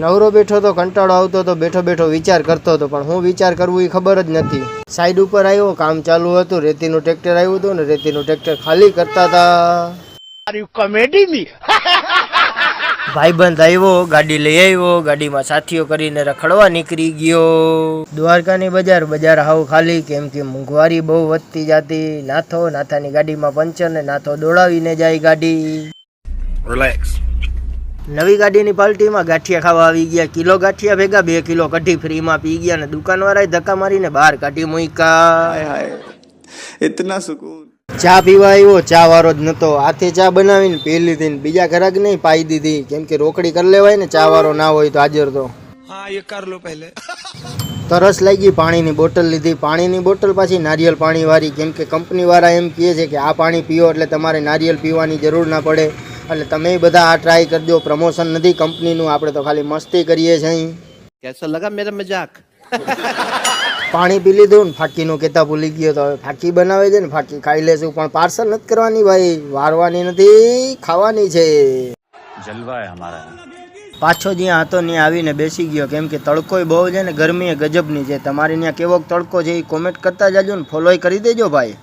નવરો બેઠો તો કંટાળો આવતો તો બેઠો બેઠો વિચાર કરતો હતો, પણ હું વિચાર કરવું એ ખબર જ નથી. સાઈડ ઉપર આવ્યો, કામ ચાલુ હતું, રેતીનું ટ્રેક્ટર આવ્યું હતું ને રેતીનું ટ્રેક્ટર ખાલી કરતા હતા. કોમેડી ભાઈબંધ આવ્યો, ગાડી લઈ આવ્યો, ગાડીમાં સાથીઓ કરીને રખડવા નીકળી ગયો. દ્વારકાની બજાર હાવ ખાલી, કેમ કે મોંઘવારી બહુ વધતી જતી. નાથાની ગાડીમાં પંચર ને નાથો દોડાવીને જાય ગાડી. રિલેક્સ. નવી ગાડીની પાર્ટીમાં ગાંઠિયા ખાવા આવી ગયા. કિલો ગાંઠિયા ભેગા 2 કિલો કઢી ફ્રીમાં પી ગયા ને દુકાનવાળાએ ધક્કા મારીને બહાર કાઢી મૂક્યા. ઇતના સુકૂન. ચા પીવા આવ્યો, ચા વાળો જ નતો. હાથે ચા બનાવીને પી લીધી, બીજા ઘરાક નહીં પાઈ દીધી, કેમ કે રોકડી કરી લેવાય ને ચા વાળો ના હોય તો હાજર તો. હા, એ કર લો પહેલે. તરસ લાગી, પાણીની બોટલ લીધી. પાણીની બોટલ પાછી નારિયેલ પાણી વાળી, કેમ કે કંપની વાળા એમ કહે છે કે આ પાણી પીઓ એટલે તમારે નારિયેલ પીવાની જરૂર ના પડે. એટલે તમે બધા આ ટ્રાય કરજો. પ્રમોશન નથી કંપનીનું, આપણે તો ખાલી મસ્તી કરીએ છીએ. કેસો લગા મેરા મજાક. પાણી પી લીધું ને ફાકીનું કહેતા ભૂલી ગયો. તો હવે ફાકી બનાવે છે ને ફાકી ખાઈ લેશું, પણ પાર્સલ નથી કરવાની ભાઈ, વારવાની નથી, ખાવાની છે. જલવા અમારા. પાછો જ્યાં હતો ત્યાં આવીને બેસી ગયો, કેમ કે તડકો બહુ છે ને ગરમી ગજબની છે. તમારે ત્યાં કેવો તડકો છે એ કોમેન્ટ કરતા જાજો ને ફોલો કરી દેજો ભાઈ.